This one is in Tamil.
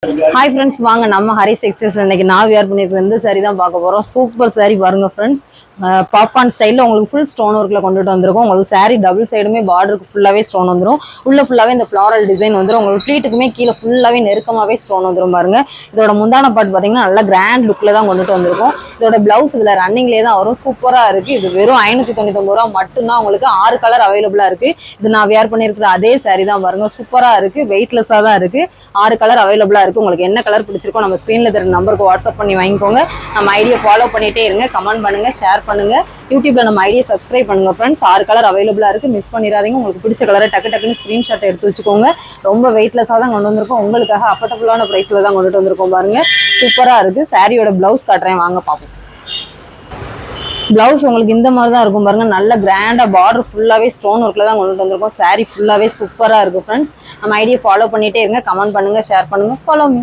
ஹாய் ஃப்ரெண்ட்ஸ், வாங்க நம்ம ஹரிஸ் டெக்ஸ்டைல்ஸ் இன்னைக்கு நான் வியர் பண்ணியிருக்கிற இந்த சாரி தான் பார்க்க போகிறோம். சூப்பர் சாரி பாருங்க ஃப்ரெண்ட்ஸ். பாப்கார்ன் ஸ்டைலில் உங்களுக்கு ஃபுல் ஸ்டோன் ஒர்க்கில் கொண்டுட்டு வந்திருக்கும். உங்களுக்கு சாரி டபுள் சைடுமே பார்டருக்கு ஃபுல்லாகவே ஸ்டோன் வந்துடும். உள்ள ஃபுல்லாகவே இந்த ஃப்ளாரல் டிசைன் வந்துடும். உங்களுக்கு ஃப்ளீட்டுக்குமே கீழே ஃபுல்லாகவே நெருக்கமாகவே ஸ்டோன் வந்துடும் பாருங்க. இதோட முந்தான பாட்டு பார்த்தீங்கன்னா நல்லா கிராண்ட் லுக்கில் தான் கொண்டுட்டு வந்திருக்கும். இதோட பிளவுஸ் இதில் ரன்னிங்லேயே தான் வரும். சூப்பராக இருக்குது. இது வெறும் 599 ரூபா மட்டும்தான். உங்களுக்கு 6 கலர் அவைலபிளாக இருக்குது. இது நான் வியர் பண்ணியிருக்கிற அதே சாரி தான் பாருங்க. சூப்பராக இருக்குது. வெயிட்லெஸ்ஸாக தான் இருக்குது. 6 கலர் அவைலபிளாக இருக்குது. உங்களுக்கு என்ன கலர் பிடிச்சிருக்கோ நம்ம ஸ்க்ரீனில் தெரிய நம்பருக்கு வாட்ஸ்அப் பண்ணி வாங்கிக்கோங்க. நம்ம ஐடியா ஃபாலோ பண்ணிட்டே இருங்க. கமெண்ட் பண்ணுங்க, ஷேர் பண்ணுங்க. யூடியூப்ல நம்ம ஐடியா சப்ஸ்கிரைப் பண்ணுங்க ஃப்ரெண்ட்ஸ். 6 கலர் அவைலபிளா இருக்கு. மிஸ் பண்ணிடாதீங்க. உங்களுக்கு பிடிச்ச கலரை டக்குன்னு ஸ்கிரீன்ஷாட் எடுத்து வச்சுக்கோங்க. ரொம்ப வெயிட்லெஸ்ஸாக தான் கொண்டு வந்திருக்கோம். உங்களுக்காக அஃபோர்டபுளான பிரைஸ்ல தான் கொண்டுட்டு வந்திருக்கோம் பாருங்க. சூப்பரா இருக்கு. சாரியோட பிளவுஸ் காட்டுறேன், வாங்க பார்ப்போம். பிளவுஸ் உங்களுக்கு இந்த மாதிரி தான் இருக்கும் பாருங்க. நல்ல கிராண்டா பார்டர் ஃபுல்லாவே ஸ்டோன் ஒர்க்ல தான் கொண்டுட்டு வந்திருக்கோம். சாரி ஃபுல்லாவே சூப்பரா இருக்கு ஃப்ரெண்ட்ஸ். நம்ம ஐடியா ஃபாலோ பண்ணிட்டே இருங்க. கமெண்ட் பண்ணுங்க, ஷேர் பண்ணுங்க, ஃபாலோ மீ.